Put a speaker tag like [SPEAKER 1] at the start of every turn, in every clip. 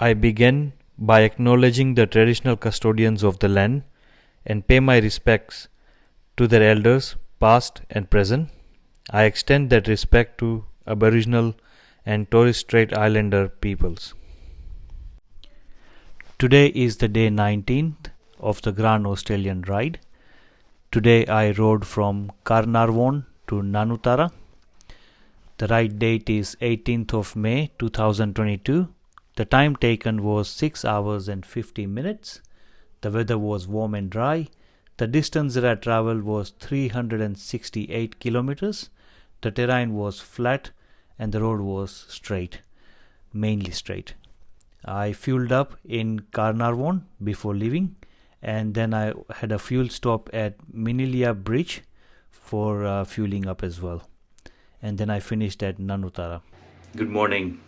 [SPEAKER 1] I begin by acknowledging the traditional custodians of the land and pay my respects to their elders, past and present. I extend that respect to Aboriginal and Torres Strait Islander peoples. Today is the day 19th of the Grand Australian Ride. Today I rode from Carnarvon to Nanutarra. The ride date is 18th of May 2022. The time taken was 6 hours and 50 minutes. The weather was warm and dry. The distance that I traveled was 368 kilometers. The terrain was flat and the road was straight, mainly straight. I fueled up in Carnarvon before leaving, and then I had a fuel stop at Minilia Bridge for fueling up as well. And then I finished at Nanutarra. Good morning.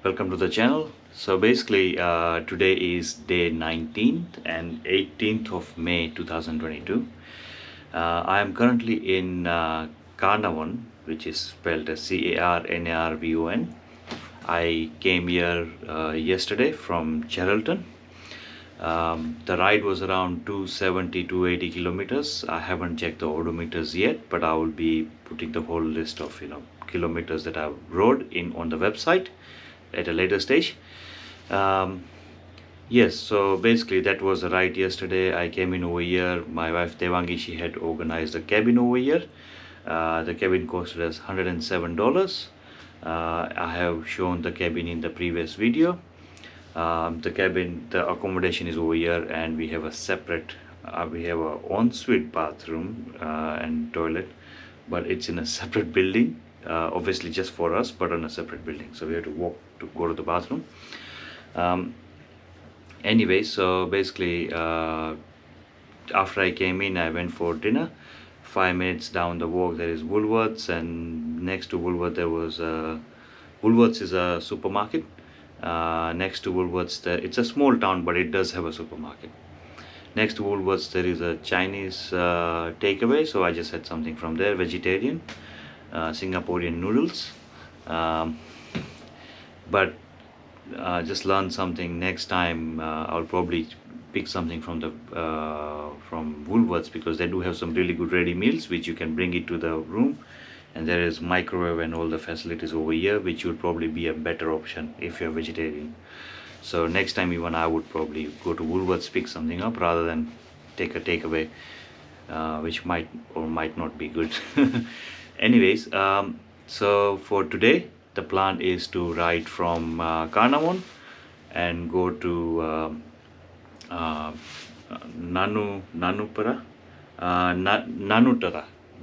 [SPEAKER 1] Welcome to the channel. So basically today is day 19th and 18th of May 2022. I am currently in Carnarvon, which is spelled as Carnarvon. I came here yesterday from Geraldton. The ride was around 270-280 kilometers. I haven't checked the odometers yet, but I will be putting the whole list of kilometers that I rode in on the website at a later stage. Yes, so basically that was the ride yesterday. I came in over here. My wife Devangi, she had organized a cabin over here. The cabin costed us $107. I have shown the cabin in the previous video. The accommodation is over here, and we have a separate we have a ensuite bathroom and toilet, but it's in a separate building, obviously just for us, but on a separate building, so we have to walk to go to the bathroom. Anyway, so basically after I came in, I went for dinner. 5 minutes down the walk there is Woolworths, and next to Woolworths there was Woolworths is a supermarket. Next to Woolworths it's a small town, but it does have a supermarket. Next to Woolworths there is a Chinese takeaway, so I just had something from there, vegetarian, Singaporean noodles. But just learn something. Next time I'll probably pick something from the from Woolworths, because they do have some really good ready meals which you can bring it to the room, and there is microwave and all the facilities over here, which would probably be a better option if you're vegetarian. So next time even I would probably go to Woolworths, pick something up rather than take a takeaway, which might or might not be good. Anyways, so for today the plan is to ride from Carnarvon and go to Nanutarra.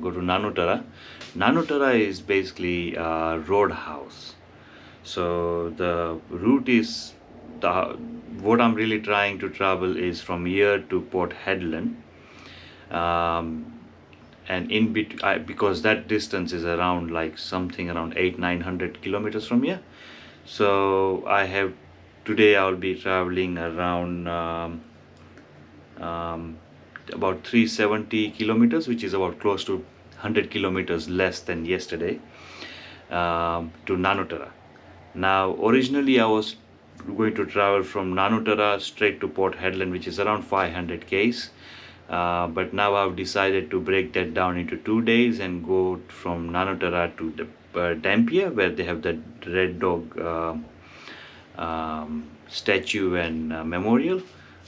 [SPEAKER 1] Go to Nanutarra. Nanutarra is basically a roadhouse. So the route is what I'm really trying to travel is from here to Port Hedland, and in between, because that distance is around like something around 800-900 kilometers from here. So today I'll be traveling around about 370 kilometers, which is about close to 100 kilometers less than yesterday, to Nanutarra. Now originally I was going to travel from Nanutarra straight to Port Hedland, which is around 500 k's, but now I've decided to break that down into 2 days and go from Nanutarra to the Dampier, where they have the Red Dog statue and memorial.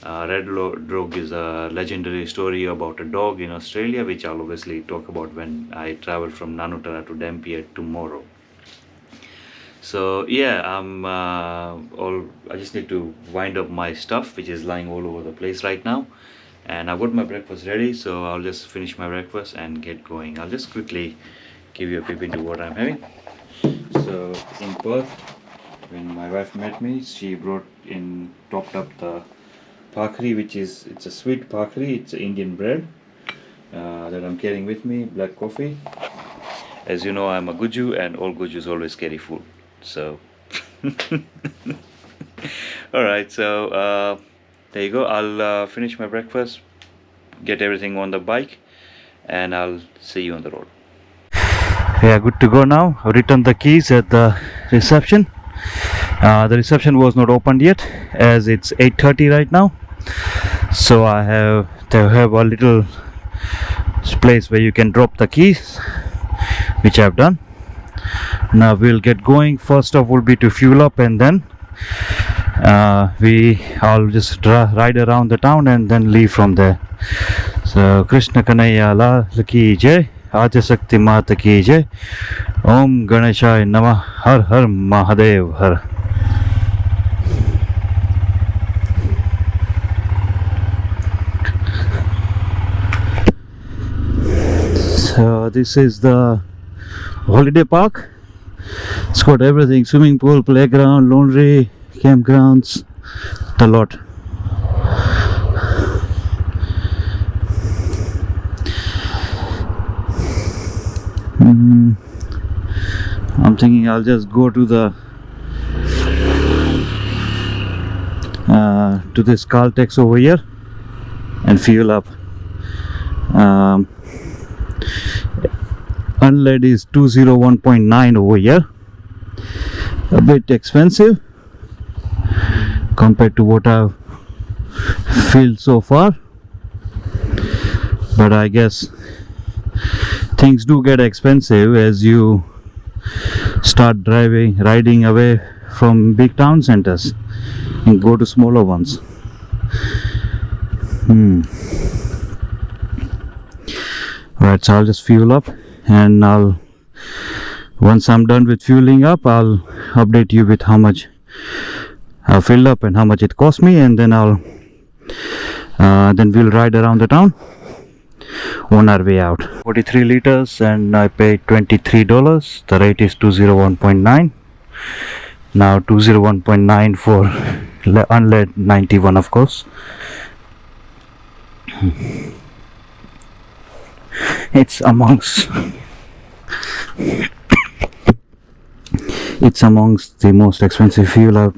[SPEAKER 1] Red Dog is a legendary story about a dog in Australia, which I'll obviously talk about when I travel from Nanutarra to Dampier tomorrow. So yeah, I just need to wind up my stuff, which is lying all over the place right now, and I've got my breakfast ready, so I'll just finish my breakfast and get going. I'll just quickly give you a peep into what I'm having. So in Perth, when my wife met me, she topped up the bhakri, it's a sweet bhakri. It's Indian bread that I'm carrying with me. Black coffee. As you know, I'm a Guju, and all Gujus always carry food. So alright, so there you go. I'll finish my breakfast, get everything on the bike, and I'll see you on the road. Yeah, good to go now. I've returned the keys at the reception. The reception was not opened yet, as it's 8:30 right now. So they have a little place where you can drop the keys, which I've done. Now we'll get going. First stop will be to fuel up, and then I'll just ride around the town and then leave from there. So Krishna Kanaya Lal Ki Jai, Adi Shakti Mata Ki Jai, Om Ganeshaya Namah, Har Har Mahadev Har. So this is the holiday park. It's got everything: swimming pool, playground, laundry, campgrounds, the lot. I'm thinking I'll just go to the to this Caltex over here and fuel up. Unlead is 201.9 over here. A bit expensive compared to what I've filled so far, but I guess things do get expensive as you start riding away from big town centers and go to smaller ones. Right, so I'll just fuel up, and once I'm done with fueling up, I'll update you with how much I filled up and how much it cost me, and then then we'll ride around the town on our way out. 43 liters, and I paid $23. The rate is 201.9. Now 201.9 for unlead 91, of course. It's amongst the most expensive fuel I've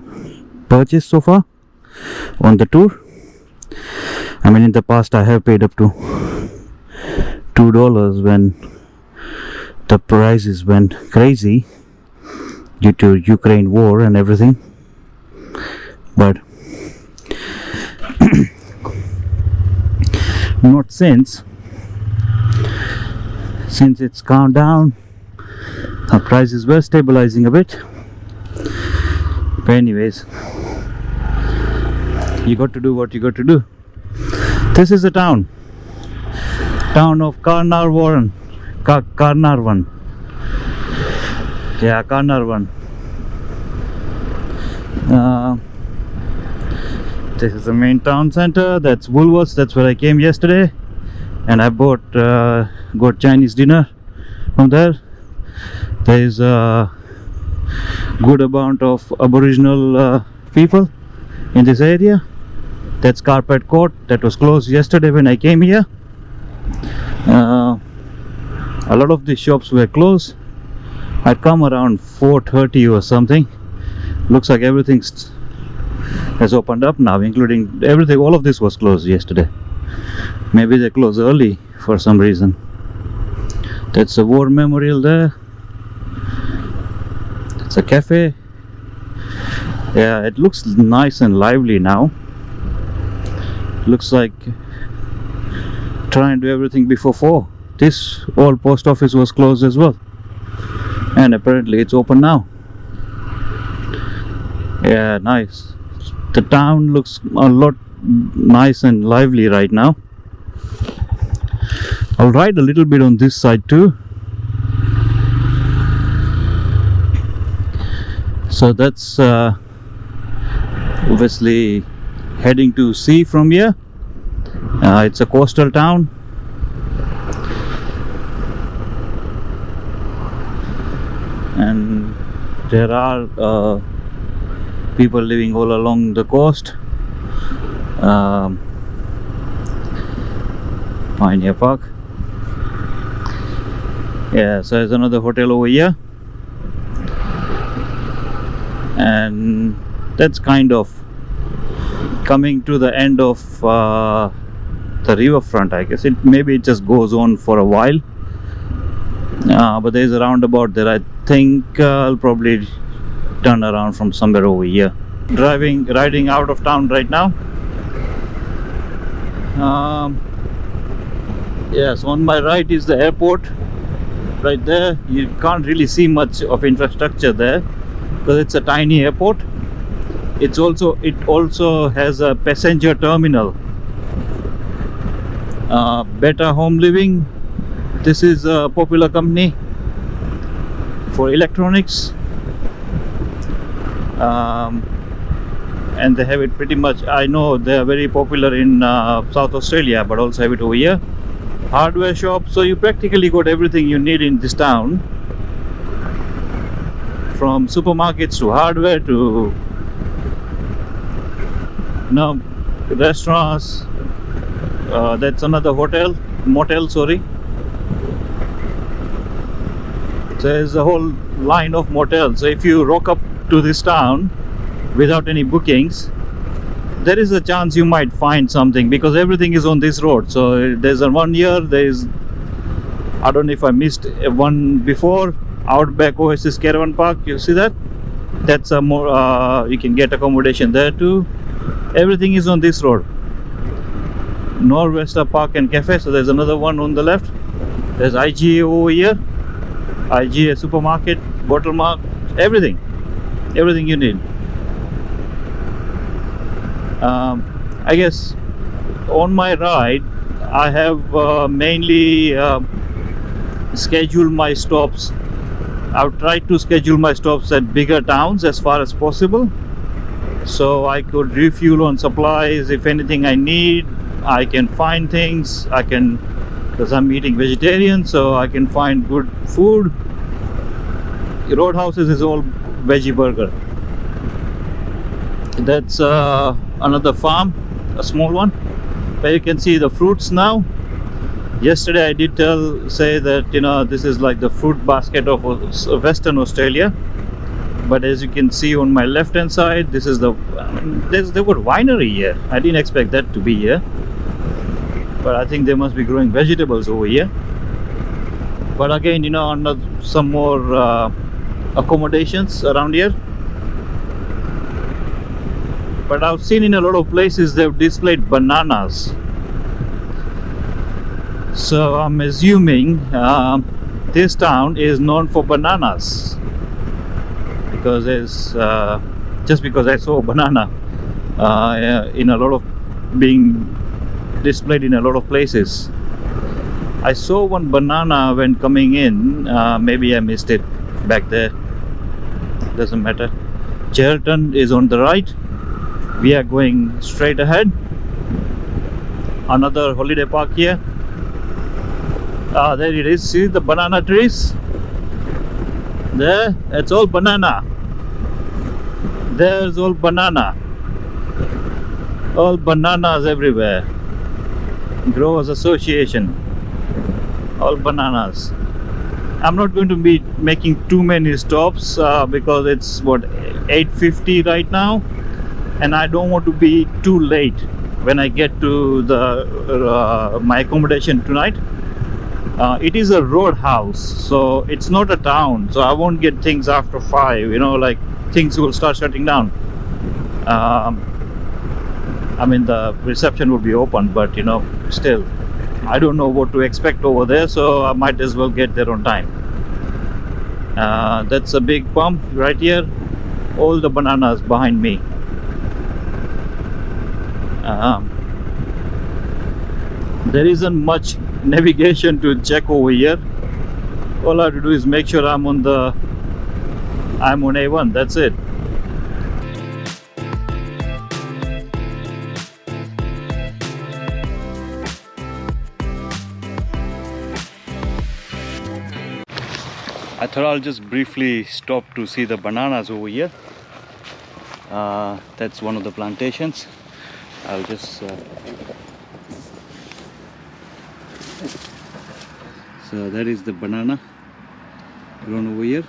[SPEAKER 1] purchased so far on the tour. I mean, in the past I have paid up to $2 when the prices went crazy due to Ukraine war and everything, but not since it's calmed down. Our prices were stabilizing a bit, but anyways, you got to do what you got to do. This is the town of Carnarvon. Carnarvon. Yeah, Carnarvon. This is the main town center. That's Woolworths. That's where I came yesterday, and I got Chinese dinner from there. There is a good amount of Aboriginal people in this area. That's Carpet Court. That was closed yesterday when I came here. A lot of the shops were closed. I'd come around 4:30 or something. Looks like everything has opened up now, including everything. All of this was closed yesterday. Maybe they closed early for some reason. That's a war memorial there. It's a cafe. Yeah, it looks nice and lively now. Looks like try and do everything before 4. This old post office was closed as well, and apparently it's open now. Yeah, nice. The town looks a lot nice and lively right now. I'll ride a little bit on this side too. So that's obviously heading to sea from here. It's a coastal town. And there are people living all along the coast. Pioneer Park. Yeah, so there's another hotel over here, and that's kind of coming to the end of the riverfront, I guess. Maybe it just goes on for a while, but there's a roundabout there. I think I'll probably turn around from somewhere over here. Riding out of town right now. Yes, on my right is the airport. Right there, you can't really see much of infrastructure there because it's a tiny airport. It also has a passenger terminal. Better Home Living. This is a popular company for electronics. And they have it pretty much. I know they are very popular in South Australia, but also have it over here. Hardware shop, so you practically got everything you need in this town, from supermarkets to hardware to restaurants. That's another motel, sorry. So there's a whole line of motels. So if you rock up to this town without any bookings, there is a chance you might find something, because everything is on this road. So there's a one here, I don't know if I missed one before, Outback Oasis Caravan Park. You see that? That's a more you can get accommodation there too. Everything is on this road. Norwester Park and Cafe. So there's another one on the left. There's IGA over here. IGA supermarket, bottle mark, everything you need. I guess on my ride I have mainly scheduled my stops. I've tried to schedule my stops at bigger towns as far as possible, so I could refuel on supplies. If anything I need, I can find things. Because I'm eating vegetarian, so I can find good food. Roadhouses is all veggie burger. That's another farm, a small one, where you can see the fruits now. Yesterday I did say that this is like the fruit basket of Western Australia, but as you can see on my left hand side, this is they've got winery here. I didn't expect that to be here, but I think they must be growing vegetables over here. But again, some more accommodations around here. But I've seen in a lot of places they've displayed bananas. So I'm assuming this town is known for bananas, because there's just because I saw a banana in a lot of being displayed in a lot of places. I saw one banana when coming in. Maybe I missed it back there. Doesn't matter. Geraldton is on the right. We are going straight ahead. Another holiday park here. There it is. See the banana trees? There, it's all banana. There's all banana. All bananas everywhere. Growers Association. All bananas. I'm not going to be making too many stops because it's what, 8:50 right now, and I don't want to be too late when I get to the my accommodation tonight. It is a roadhouse, so it's not a town, so I won't get things after 5. Like things will start shutting down. I mean, the reception will be open, but still I don't know what to expect over there, so I might as well get there on time. That's a big pump right here. All the bananas behind me. There isn't much navigation to check over here. All I have to do is make sure I'm on A1. That's it. I thought I'll just briefly stop to see the bananas over here. That's one of the plantations. I'll just so that is the banana grown over here.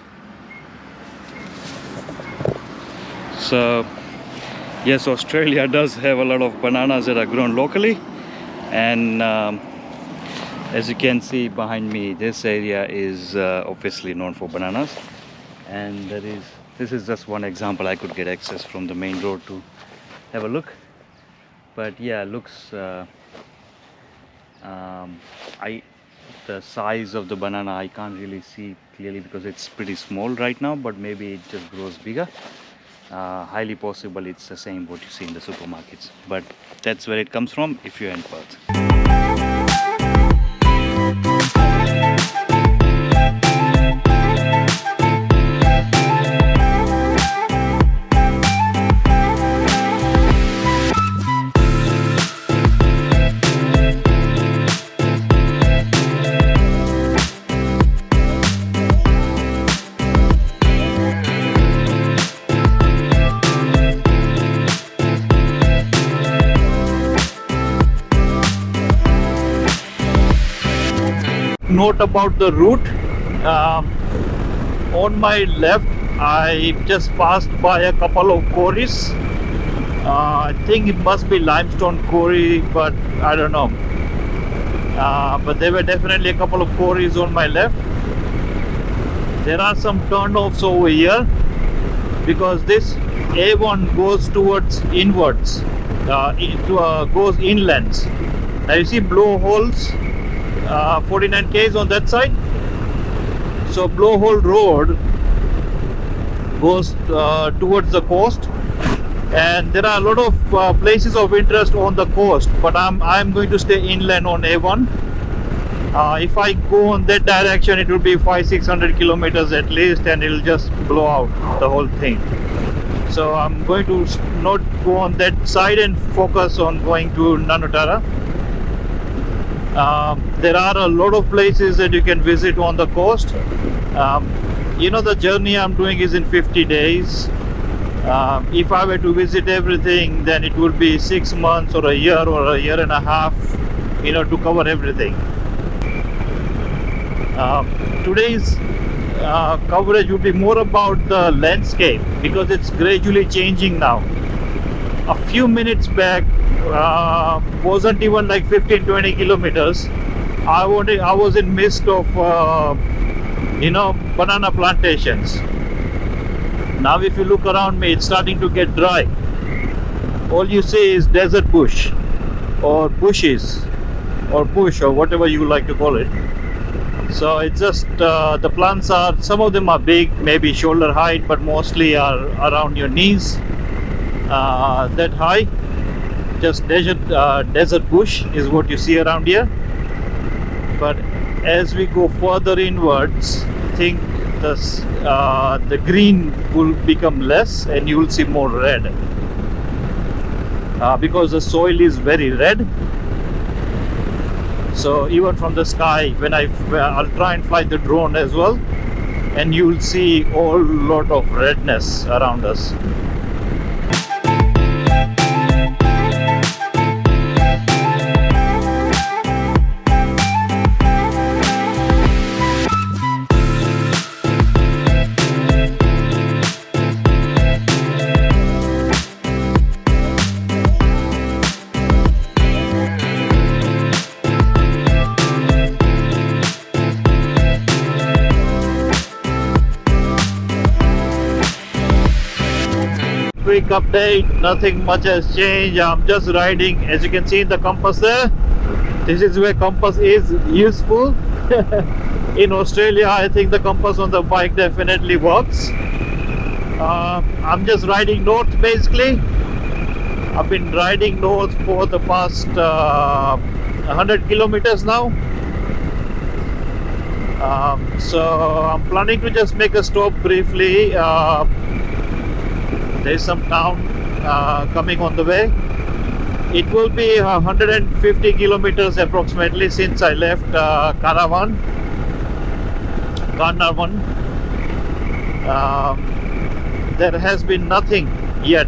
[SPEAKER 1] So yes, Australia does have a lot of bananas that are grown locally, and as you can see behind me, this area is obviously known for bananas, and there is This is just one example. I could get access from the main road to have a look, but yeah, looks I the size of the banana I can't really see clearly because it's pretty small right now, but maybe it just grows bigger. Highly possible it's the same what you see in the supermarkets, but that's where it comes from if you're in Perth. Note about the route. On my left I just passed by a couple of quarries. I think it must be limestone quarry, but I don't know, but there were definitely a couple of quarries on my left. There are some turnoffs over here because this A1 goes towards inwards, goes inlands. Now you see blowholes, 49 k's on that side. So Blowhole Road goes towards the coast, and there are a lot of places of interest on the coast, but I'm going to stay inland on A1. If I go on that direction, it will be 500-600 kilometers at least, and it will just blow out the whole thing. So I'm going to not go on that side and focus on going to Nanutarra. There are a lot of places that you can visit on the coast. You know, the journey I'm doing is in 50 days. If I were to visit everything, then it would be 6 months or a year and a half, you know, to cover everything. Today's coverage would be more about the landscape because it's gradually changing now. A few minutes back, wasn't even like 15-20 kilometers. I was in midst of you know, banana plantations. Now if you look around me, it's starting to get dry. All you see is desert bush or bushes or bush or whatever you like to call it. So it's just the plants are, some of them are big, maybe shoulder height, but mostly are around your knees, that high. Just desert bush is what you see around here. But as we go further inwards, I think the green will become less and you will see more red, because the soil is very red. So even from the sky, when I'll try and fly the drone as well, and you will see a whole lot of redness around us. Quick update, nothing much has changed. I'm just riding, as you can see in the compass there. This is where compass is useful. In Australia, I think the compass on the bike definitely works. I'm just riding north basically. I've been riding north for the past 100 kilometers now. So I'm planning to just make a stop briefly. There's some town coming on the way. It will be 150 kilometers approximately since I left Carnarvon. There has been nothing yet.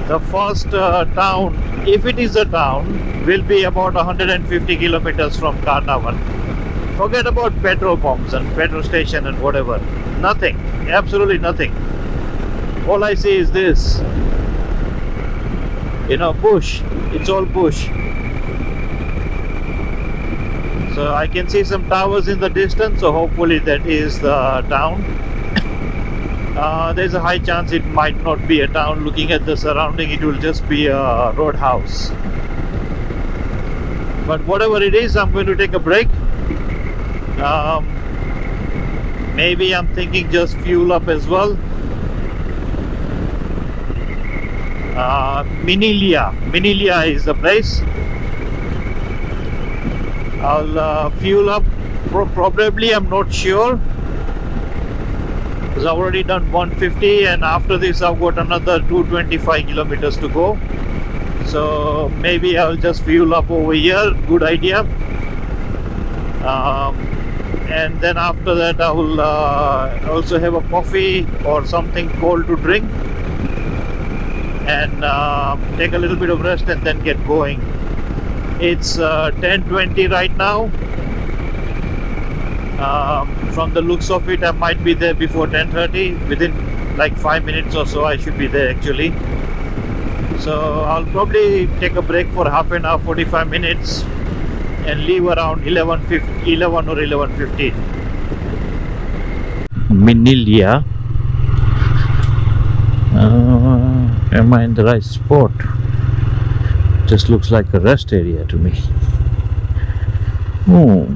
[SPEAKER 1] The first town, if it is a town, will be about 150 kilometers from Carnarvon. Forget about petrol pumps and petrol station and whatever. Nothing, absolutely nothing. All I see is this, you know, bush. It's all bush. So I can see some towers in the distance, so hopefully that is the town. there's a high chance it might not be a town. Looking at the surrounding, it will just be a roadhouse. But whatever it is, I'm going to take a break. Maybe I'm thinking just fuel up as well. Minilia is the place. I'll fuel up probably, I'm not sure, because I've already done 150 and after this I've got another 225 kilometers to go. So maybe I'll just fuel up over here. Good idea. And then after that I will also have a coffee or something cold to drink and take a little bit of rest and then get going. It's 10:20 right now. From the looks of it, I might be there before 10:30. Within like 5 minutes or so I should be there actually. So I'll probably take a break for half an hour, 45 minutes and leave around 11 or 11:15. Minilia. Am I in the right spot? Just looks like a rest area to me. Oh.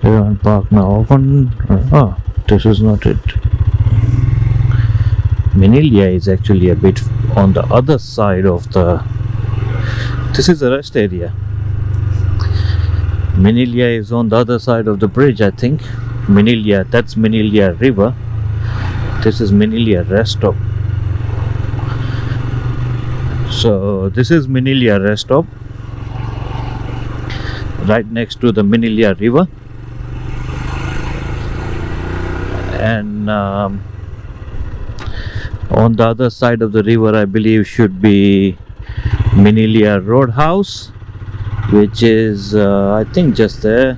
[SPEAKER 1] Caravan park now open. Oh, this is not it. Minilia is actually a bit on the other side of the... This is a rest area. Minilia is on the other side of the bridge, I think. Minilia, that's Minilia River. This is Minilia rest stop. So this is Minilia rest stop, right next to the Minilia River. And on the other side of the river, I believe, should be Minilia Roadhouse, which is I think just there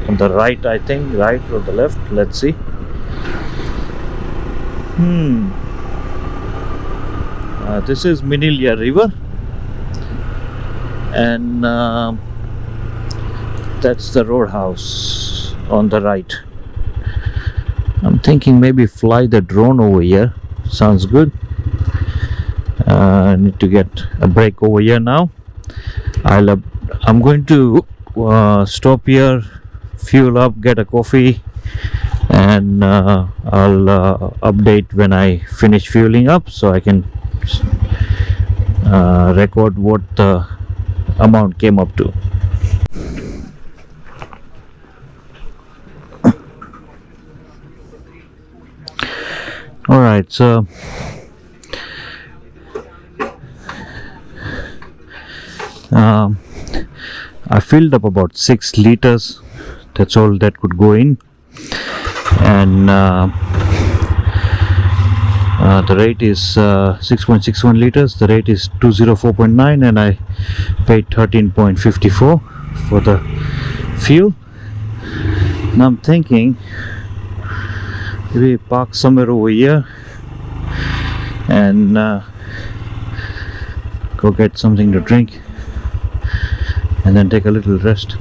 [SPEAKER 1] on the right, I think, right or the left, let's see. This is Minilia River and that's the roadhouse on the right. I'm thinking maybe fly the drone over here. Sounds good. I need to get a break over here now. I'm going to stop here, fuel up, get a coffee, and I'll update when I finish fueling up so I can record what the amount came up to. Alright, so I filled up about 6 liters. That's all that could go in, and the rate is 6.61 liters. The rate is 204.9 and I paid 13.54 for the fuel. Now I'm thinking maybe park somewhere over here and go get something to drink and then take a little rest.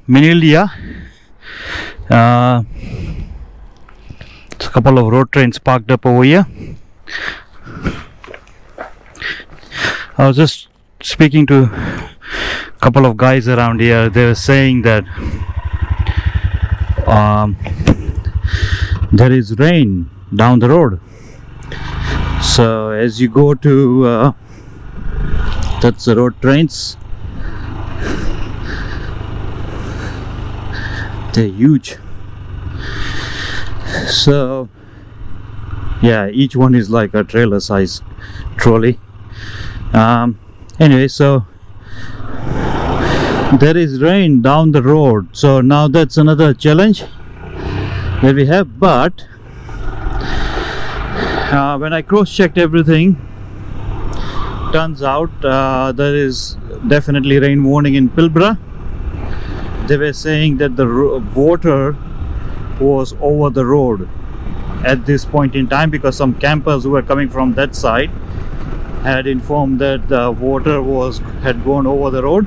[SPEAKER 1] Minilia. There's a couple of road trains parked up over here. I was just speaking to a couple of guys around here. They were saying that there is rain down the road. So as you go to that's the road trains. They're huge. So yeah, each one is like a trailer size trolley. Anyway, so there is rain down the road, so now that's another challenge that we have. But when I cross-checked everything, turns out there is definitely rain warning in Pilbara. They were saying that the water was over the road at this point in time, because some campers who were coming from that side had informed that the water had gone over the road.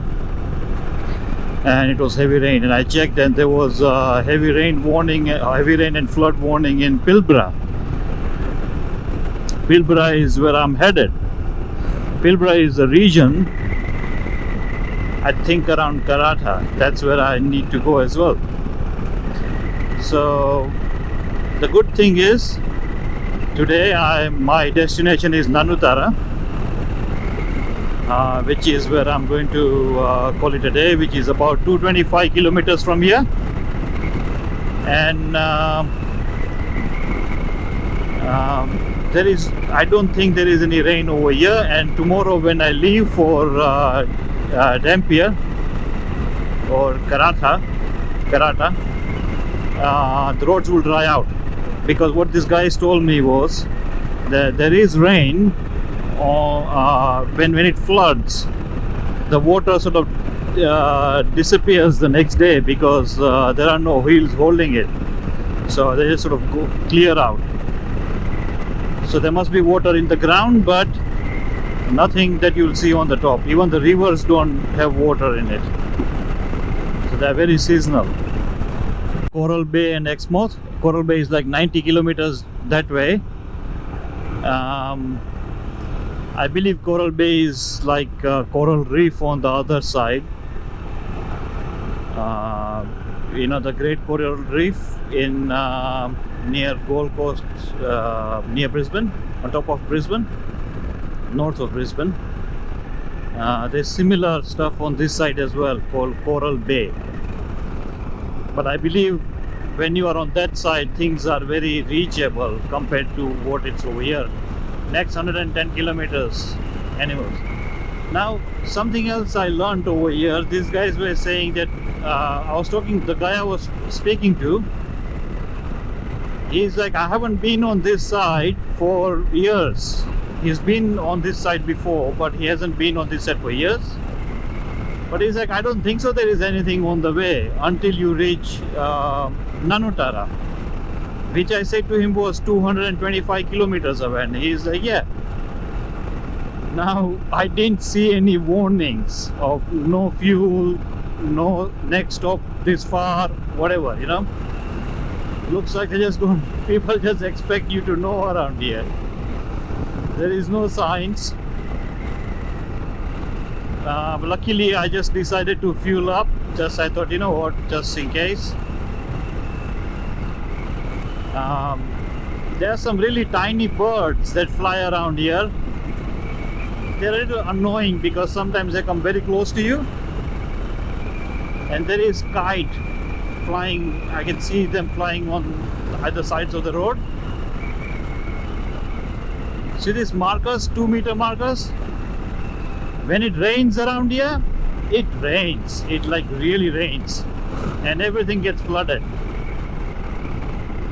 [SPEAKER 2] and it was heavy rain, and I checked and there was heavy rain warning, heavy rain and flood warning in Pilbara. Pilbara is where I'm headed. Pilbara is a region, I think, around Karatha. That's where I need to go as well. So the good thing is, today my destination is Nanutarra, which is where I'm going to call it a day, which is about 225 kilometers from here. And I don't think there is any rain over here. And tomorrow when I leave for Dampier or Karatha, the roads will dry out, because what this guys told me was that there is rain when it floods. The water sort of disappears the next day, because there are no wheels holding it, so they just sort of go clear out. So there must be water in the ground, but nothing that you'll see on the top. Even the rivers don't have water in it, so they're very seasonal. Coral Bay and Exmouth. Coral Bay is like 90 kilometers that way. I believe Coral Bay is like Coral Reef on the other side. You know, the Great Coral Reef in near Gold Coast, near Brisbane, on top of Brisbane, north of Brisbane. There's similar stuff on this side as well, called Coral Bay. But I believe when you are on that side, things are very reachable compared to what it's over here. Next 110 kilometers, animals. Now, something else I learned over here, these guys were saying that, the guy I was speaking to, he's like, I haven't been on this side for years. He's been on this side before, but he hasn't been on this side for years. But he's like, I don't think so there is anything on the way until you reach Nanutarra, which I said to him was 225 kilometers away, and he's like, yeah. Now, I didn't see any warnings of no fuel, no next stop this far, whatever, you know. Looks like people just expect you to know around here. There is no signs. Luckily, I just decided to fuel up. I thought, you know what, just in case. There are some really tiny birds that fly around here. They're a little annoying because sometimes they come very close to you. And there is kite flying. I can see them flying on either sides of the road. See these markers, 2-meter markers? When it rains around here, it rains. It like really rains. And everything gets flooded.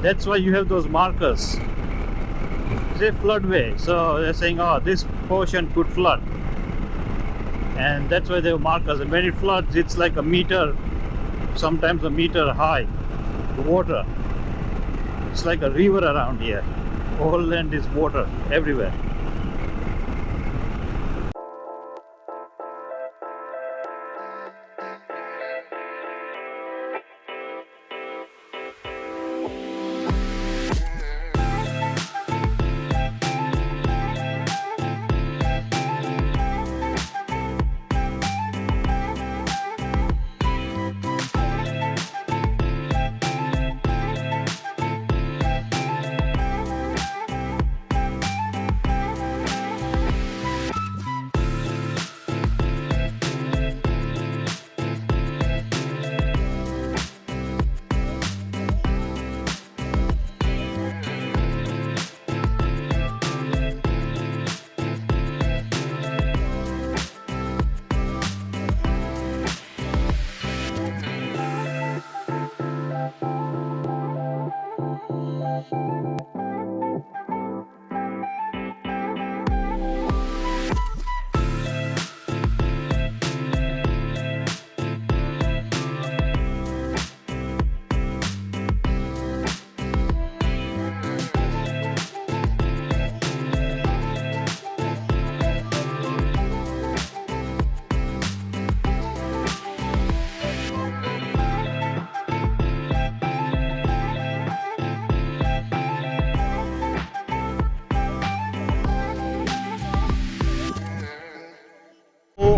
[SPEAKER 2] That's why you have those markers. It's a floodway. So they're saying, oh, this portion could flood. And that's why they have markers. And when it floods, it's like a meter, sometimes a meter high, the water. It's like a river around here. All land is water everywhere.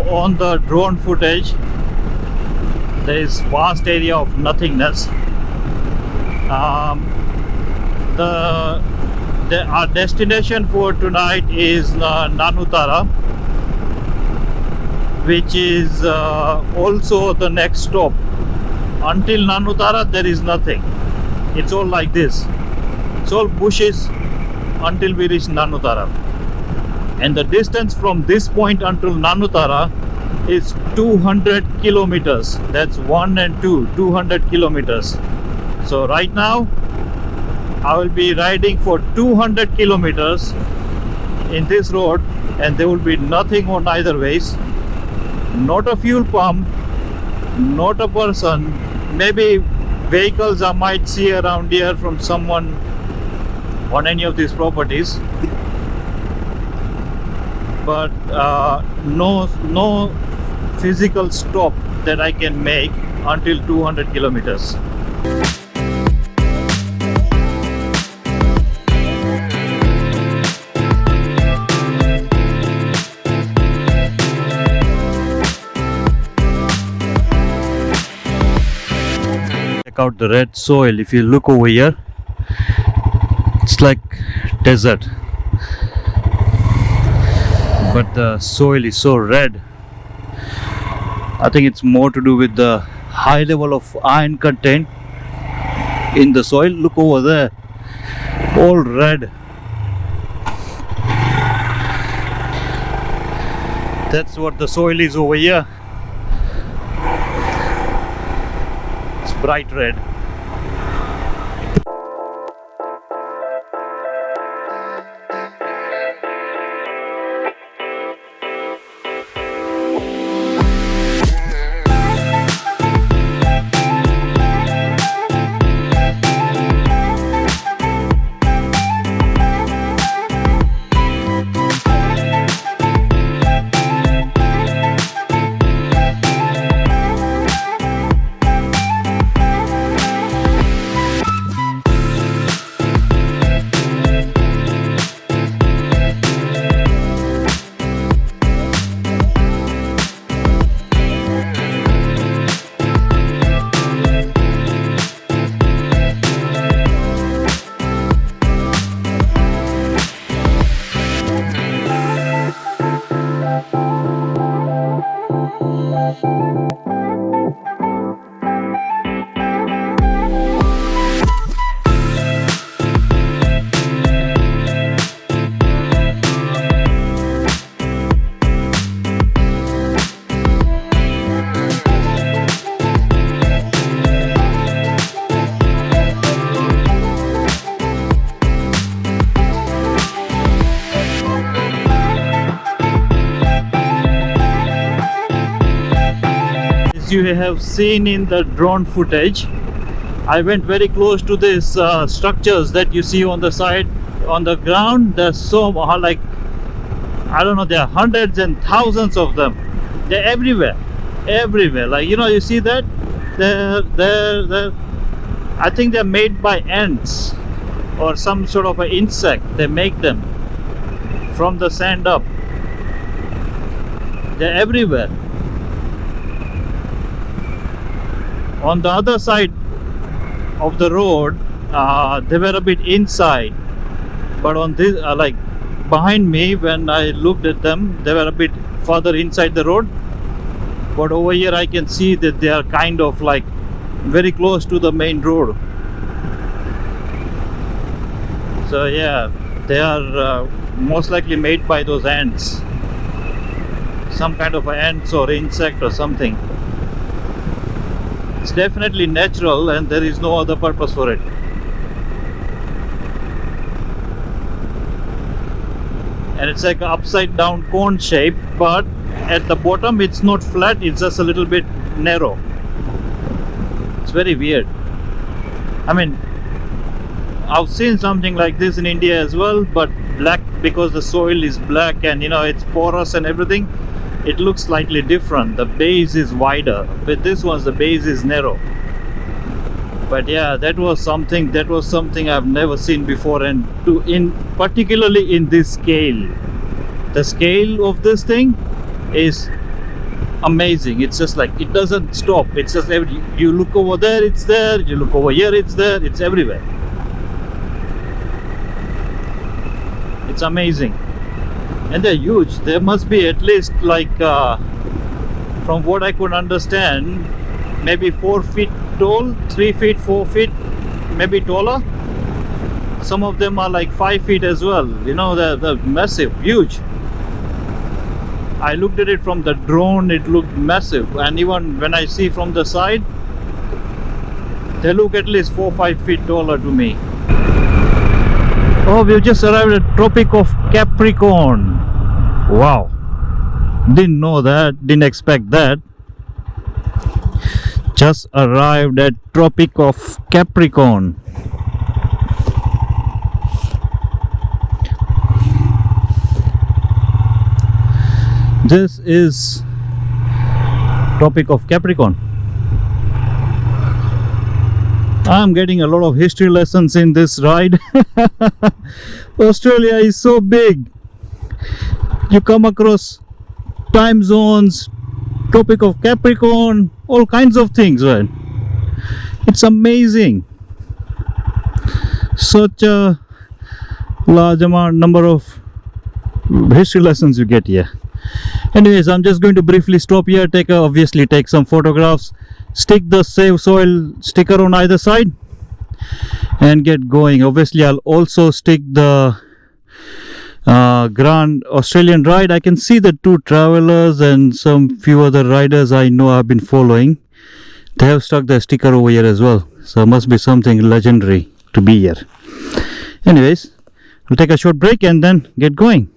[SPEAKER 2] on the drone footage, there is vast area of nothingness. Our destination for tonight is Nanutarra, which is also the next stop. Until Nanutarra there is nothing. It's all like this. It's all bushes until we reach Nanutarra. And the distance from this point until Nanutarra is 200 kilometers. That's 1 and 2, 200 kilometers. So right now I will be riding for 200 kilometers in this road, and there will be nothing on either ways. Not a fuel pump, not a person. Maybe vehicles I might see around here from someone on any of these properties, but no physical stop that I can make until 200 kilometers. Check out the red soil. If you look over here, it's like desert, but the soil is so red. I think it's more to do with the high level of iron content in the soil. Look over there, all red. That's what the soil is over here. It's bright red. You have seen in the drone footage, I went very close to these structures that you see on the side, on the ground. There's so like, I don't know, there are hundreds and thousands of them. They're everywhere, like, you know, you see that they're I think they're made by ants or some sort of an insect. They make them from the sand up. They're everywhere. On the other side of the road, they were a bit inside, but on this, like behind me, when I looked at them, they were a bit further inside the road. But over here I can see that they are kind of like very close to the main road. So yeah, they are most likely made by those ants, some kind of ants or insect or something. It's definitely natural and there is no other purpose for it. And it's like an upside down cone shape, but at the bottom it's not flat, it's just a little bit narrow. It's very weird. I mean, I've seen something like this in India as well, but black, because the soil is black and you know it's porous and everything, it looks slightly different. The base is wider. With this one, the base is narrow. But yeah, that was something I've never seen before, and particularly in this scale. The scale of this thing is amazing. It's just like it doesn't stop. It's just you look over there, it's there. You look over here, it's there. It's everywhere. It's amazing, and they're huge. There must be at least like, from what I could understand, maybe 4 feet tall, 3 feet, 4 feet, maybe taller. Some of them are like 5 feet as well. You know, they're massive, huge. I looked at it from the drone, it looked massive, and even when I see from the side, they look at least 4 or 5 feet taller to me. Oh, we've just arrived at Tropic of Capricorn. Wow, didn't know that, didn't expect that. Just arrived at Tropic of Capricorn. This is Tropic of Capricorn. I'm getting a lot of history lessons in this ride. Australia is so big. You come across time zones, Tropic of Capricorn, all kinds of things, right? It's amazing. Such a large number of history lessons you get here. Anyways, I'm just going to briefly stop here, obviously take some photographs, stick the Save Soil sticker on either side and get going. Obviously I'll also stick the Grand Australian Ride. I can see the 2 travelers and some few other riders I know I've been following. They have stuck their sticker over here as well, so it must be something legendary to be here. Anyways, we'll take a short break and then get going.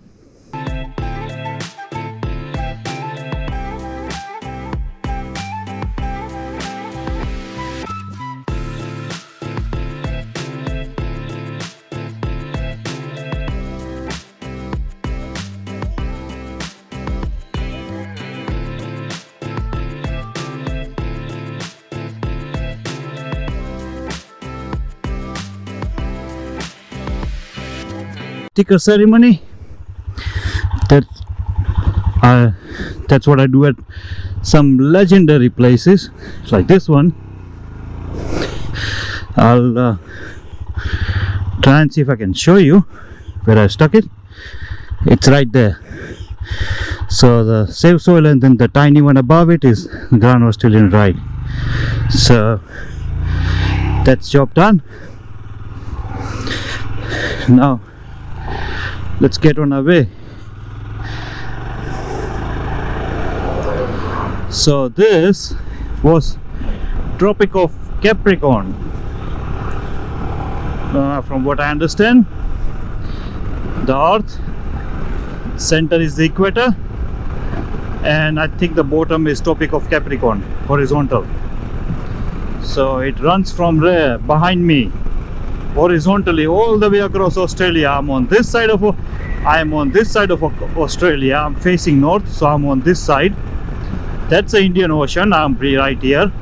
[SPEAKER 2] Sticker ceremony. That's what I do at some legendary places like this one. I'll try and see if I can show you where I stuck it. It's right there. So the Save Soil, and then the tiny one above it is Grand Australian Ride. So that's job done. Now let's get on our way. So this was Tropic of Capricorn. From what I understand, the Earth center is the equator, and I think the bottom is Tropic of Capricorn, horizontal. So it runs from there behind me horizontally all the way across Australia. I'm on this side of Australia. I'm facing north, so I'm on this side. That's the Indian Ocean. I'm right here,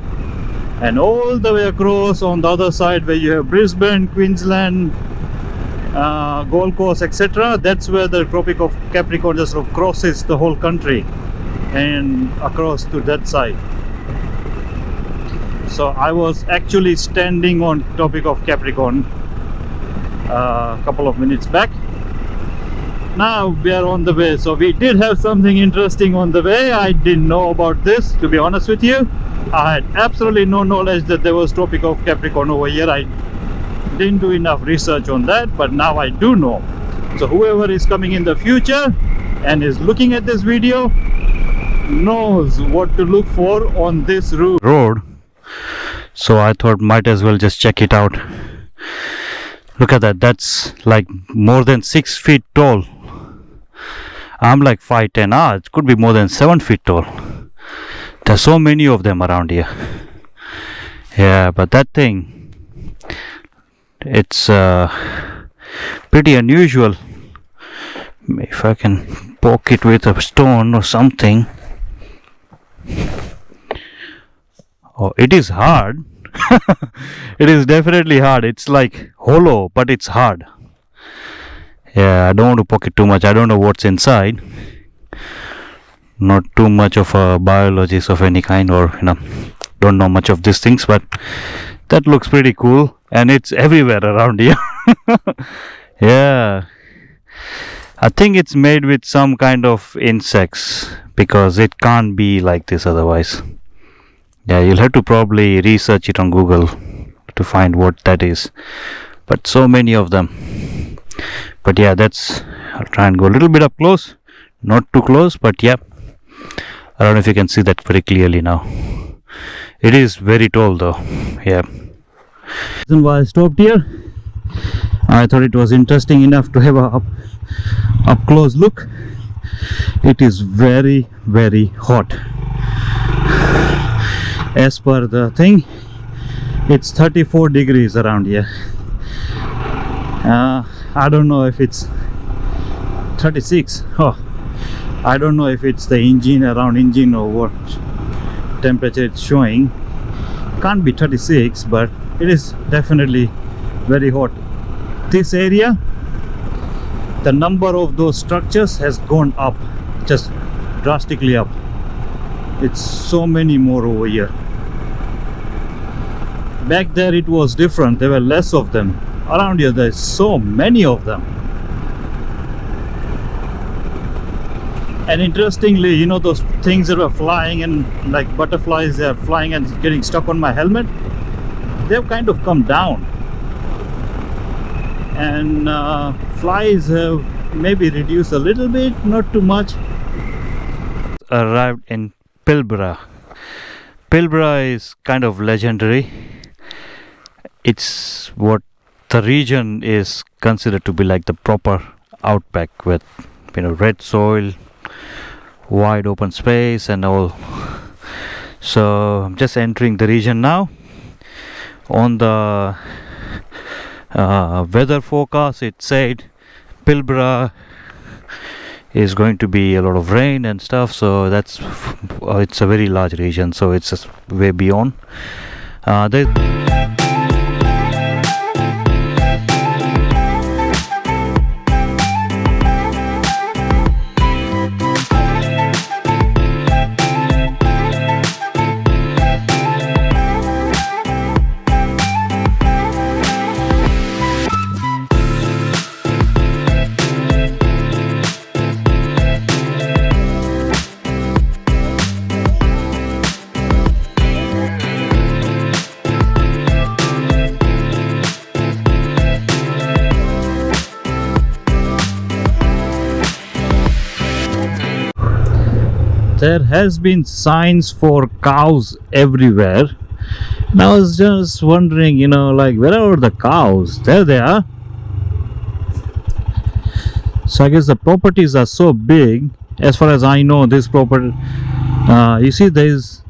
[SPEAKER 2] and all the way across on the other side where you have Brisbane, Queensland, Gold Coast, etc. That's where the Tropic of Capricorn just sort of crosses the whole country and across to that side. So I was actually standing on Tropic of Capricorn a couple of minutes back. Now we are on the way. So we did have something interesting on the way. I didn't know about this, to be honest with you. I had absolutely no knowledge that there was Tropic of Capricorn over here. I didn't do enough research on that, but now I do know. So whoever is coming in the future and is looking at this video knows what to look for on this road. So I thought might as well just check it out. Look at that. That's like more than 6 feet tall. I'm like 5'10". It could be more than 7 feet tall. There's so many of them around here. Yeah, but that thing, it's pretty unusual. If I can poke it with a stone or something. Oh, it is hard. It is definitely hard. It's like hollow, but it's hard. Yeah, I don't want to poke it too much. I don't know what's inside.
[SPEAKER 1] not too much of a biologist of any kind, or don't know much of these things, but that looks pretty cool, and it's everywhere around here. Yeah, I think it's made with some kind of insects, because it can't be like this otherwise. Yeah, you'll have to probably research it on Google to find what that is, but so many of them. But yeah, I'll try and go a little bit up close, not too close, but yeah, I don't know if you can see that very clearly now. It is very tall though. Yeah, reason why I stopped here, I thought it was interesting enough to have a up close look. It is very, very hot. As per the thing, it's 34 degrees around here. I don't know if it's 36. I don't know if it's the engine or what temperature it's showing. Can't be 36, but it is definitely very hot. This area, the number of those structures has gone up, just drastically up. It's so many more over here. Back there it was different, there were less of them. Around here there's so many of them. And interestingly, those things that were flying and like butterflies, they're flying and getting stuck on my helmet, they've kind of come down. And flies have maybe reduced a little bit, not too much. Arrived in Pilbara. Pilbara is kind of legendary. It's what the region is considered to be like the proper outback, with red soil, wide open space and all. So I'm just entering the region now. On the weather forecast, it said Pilbara is going to be a lot of rain and stuff, so it's a very large region, so it's just way beyond. There has been signs for cows everywhere, and I was just wondering, like, where are the cows? There they are. So I guess the properties are so big. As far as I know, this property, you see, there's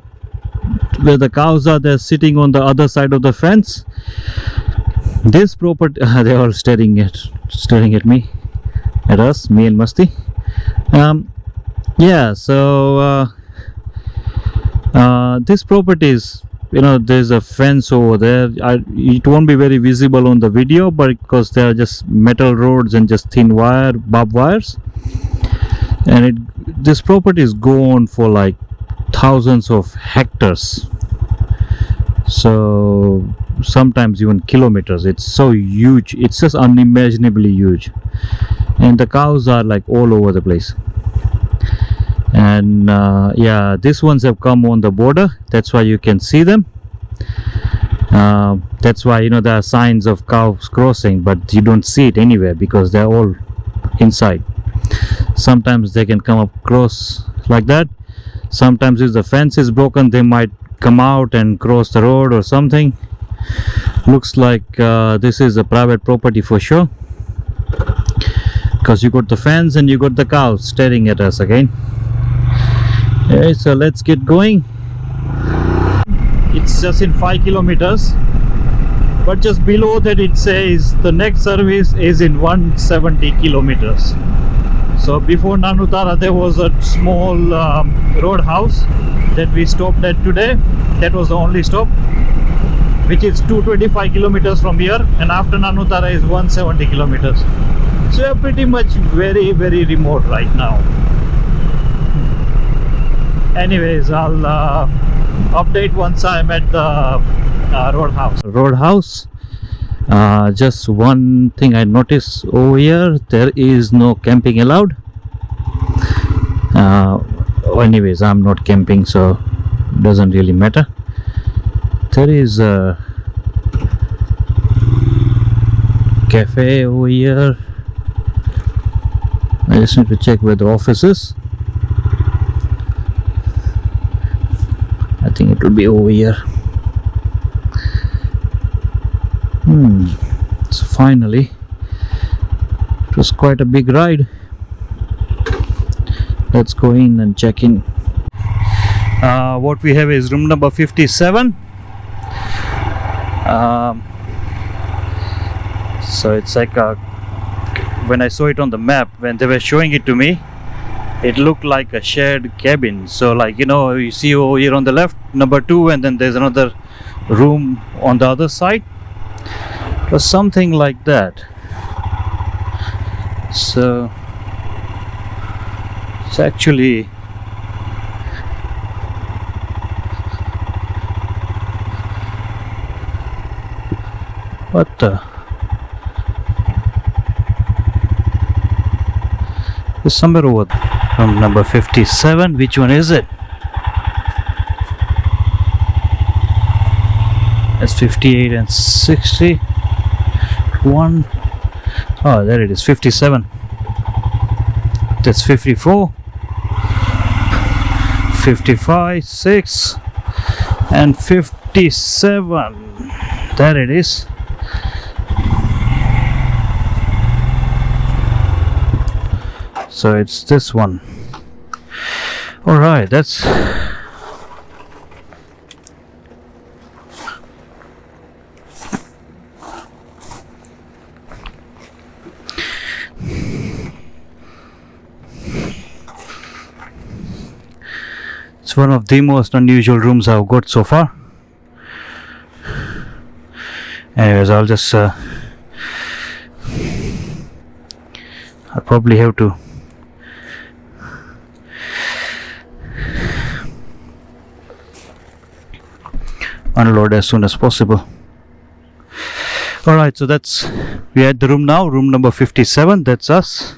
[SPEAKER 1] where the cows are, they're sitting on the other side of the fence. This property, they're all staring at me, at us, me and Musti. Yeah, so this property is, there's a fence over there. It won't be very visible on the video, but because there are just metal roads and just thin barbed wires, and this property is gone for like thousands of hectares, so sometimes even kilometers. It's so huge, it's just unimaginably huge, and the cows are like all over the place. And yeah, these ones have come on the border, that's why you can see them. That's why there are signs of cows crossing, but you don't see it anywhere because they're all inside. Sometimes they can come up close like that. Sometimes if the fence is broken, they might come out and cross the road or something. Looks like this is a private property for sure, because you got the fence and you got the cows staring at us again. Okay, so let's get going. It's just in 5 kilometers, but just below that it says the next service is in 170 kilometers. So before Nanutarra there was a small roadhouse that we stopped at today. That was the only stop, which is 225 kilometers from here, and after Nanutarra is 170 kilometers. So we are pretty much very, very remote right now.
[SPEAKER 2] Anyways, I'll update once I'm at the roadhouse. Just one thing I noticed over here, there is no camping allowed. Anyways, I'm not camping, so it doesn't really matter. There is a cafe over here. I just need to check where the office is. I think it will be over here. So finally, it was quite a big ride. Let's go in and check in. What we have is room number 57. So it's like when I saw it on the map, when they were showing it to me, it looked like a shared cabin. So like, you know, you see over here on the left, number 2, and then there's another room on the other side. It was something like that. So it's actually what the, it's somewhere over from number 57. Which one is it? That's 58 and 61. Oh, there it is, 57. That's 54, 55, 6 and 57. There it is. So it's this one. All right, that's it's one of the most unusual rooms I've got so far. Anyways, I'll just I'll probably have to unload as soon as possible. Alright, so that's, we're at the room now, room number 57. That's us.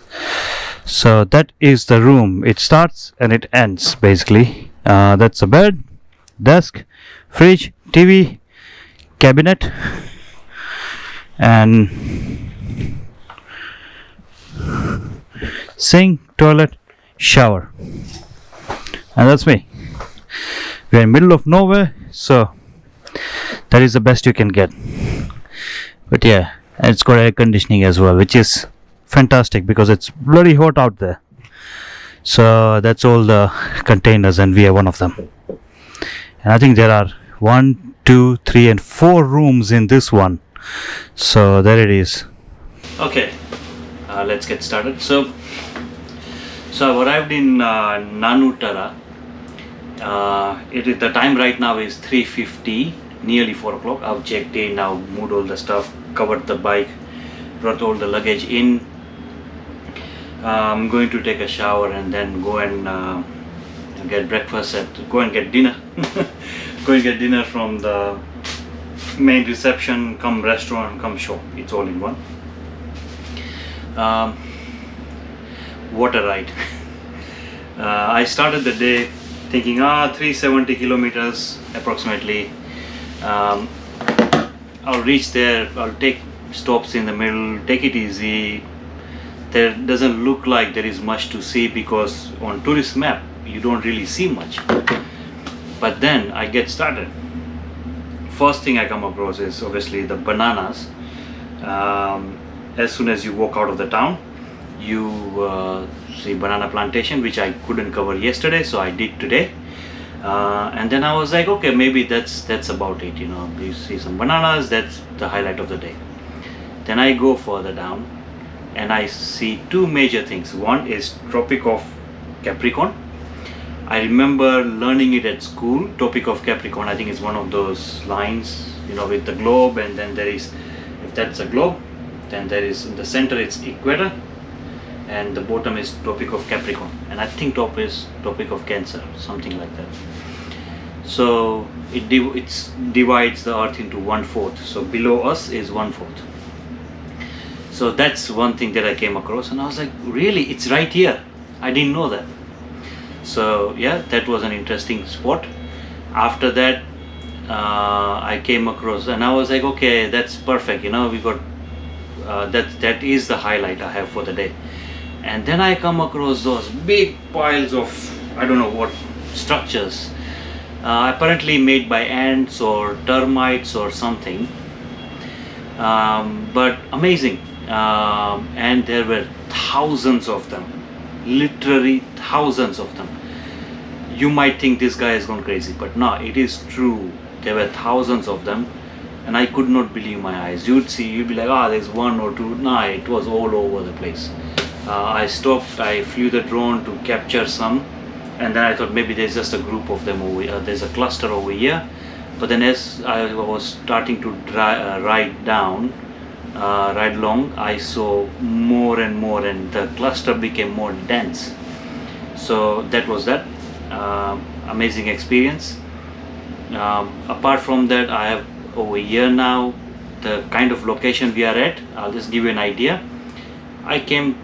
[SPEAKER 2] So that is the room. It starts and it ends basically. That's a bed, desk, fridge, TV, cabinet, and sink, toilet, shower, and that's me. We're in the middle of nowhere, so that is the best you can get. But yeah, it's got air conditioning as well, which is fantastic because it's bloody hot out there. So that's all the containers, and we are one of them. And I think there are 1, 2, 3 and 4 rooms in this one. So there it is. Okay, let's get started. So I've arrived in Nanutarra. The time right now is 3:50, nearly 4 o'clock. I've checked in now, moved all the stuff, covered the bike, brought all the luggage in. I'm going to take a shower and then go and get breakfast go and get dinner. Go and get dinner from the main reception, come restaurant, come shop. It's all in one. What a ride. I started the day thinking 370 kilometers approximately. I'll reach there, I'll take stops in the middle, take it easy. There doesn't look like there is much to see because on tourist map you don't really see much. But then I get started. First thing I come across is obviously the bananas. As soon as you walk out of the town, you see banana plantation, which I couldn't cover yesterday, so I did today. And then I was like, okay, maybe that's about it, you know. You see some bananas, that's the highlight of the day. Then I go further down and I see 2 major things. One is Tropic of Capricorn. I remember learning it at school. Tropic of Capricorn, I think it's one of those lines, you know, with the globe, and then there is, if that's a globe, then there is in the center it's equator,
[SPEAKER 1] and the bottom is Tropic of Capricorn, and I think top is Tropic of Cancer, something like that. So it divides the Earth into 1/4. So below us is 1/4. So that's one thing that I came across, and I was like, really, it's right here. I didn't know that. So yeah, that was an interesting spot. After that, I came across, and I was like, okay, that's perfect. You know, we got that is the highlight I have for the day. And then I come across those big piles of, I don't know what structures, apparently made by ants or termites or something, but amazing. And there were thousands of them, literally thousands of them. You might think this guy has gone crazy, but no, it is true. There were thousands of them, and I could not believe my eyes. You'd be like, ah, there's one or two. No, it was all over the place. I stopped, I flew the drone to capture some, and then I thought maybe there's just a group of them over here, there's a cluster over here. But then as I was starting to ride along, I saw more and more, and the cluster became more dense. So that was that. Amazing experience. Apart from that, I have over here now the kind of location we are at. I'll just give you an idea. I came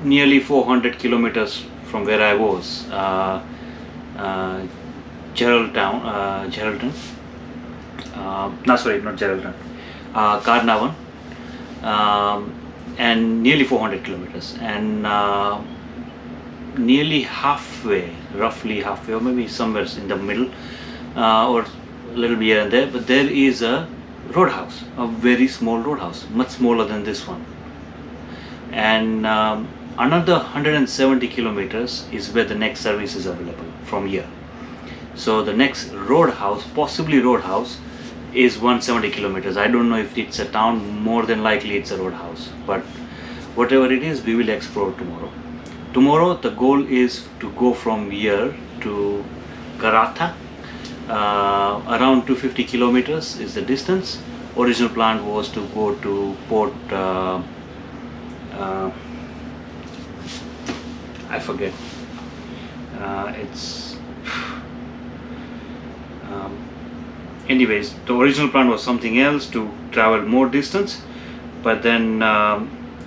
[SPEAKER 1] nearly 400 kilometers from where I was, Carnarvon, and nearly 400 kilometers, and nearly halfway, roughly halfway, or maybe somewhere in the middle, or a little bit here and there, but there is a roadhouse, a very small roadhouse, much smaller than this one. And another 170 kilometers is where the next service is available from here. So the next roadhouse, possibly roadhouse, is 170 kilometers. I don't know if it's a town, more than likely it's a roadhouse, but whatever it is, we will explore tomorrow. Tomorrow the goal is to go from here to Karatha. Around 250 kilometers is the distance. Original plan was to go to Port I forget, it's anyways, the original plan was something else, to travel more distance, but then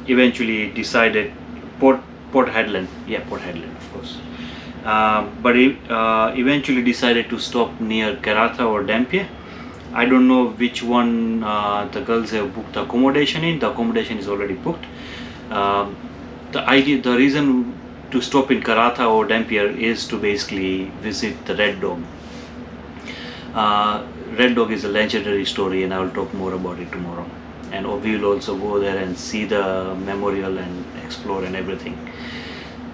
[SPEAKER 1] eventually decided Port Hedland, of course, but eventually decided to stop near Karatha or Dampier. I don't know which one the girls have booked accommodation in. The accommodation is already booked. The reason to stop in Karatha or Dampier is to basically visit the Red Dog. Red Dog is a legendary story, and I will talk more about it tomorrow. And we will also go there and see the memorial and explore and everything.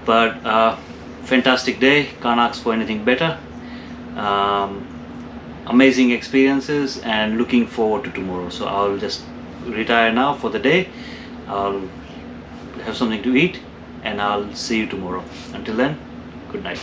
[SPEAKER 1] But fantastic day, can't ask for anything better. Amazing experiences, and looking forward to tomorrow. So I'll just retire now for the day. I'll have something to eat, and I'll see you tomorrow. Until then, good night.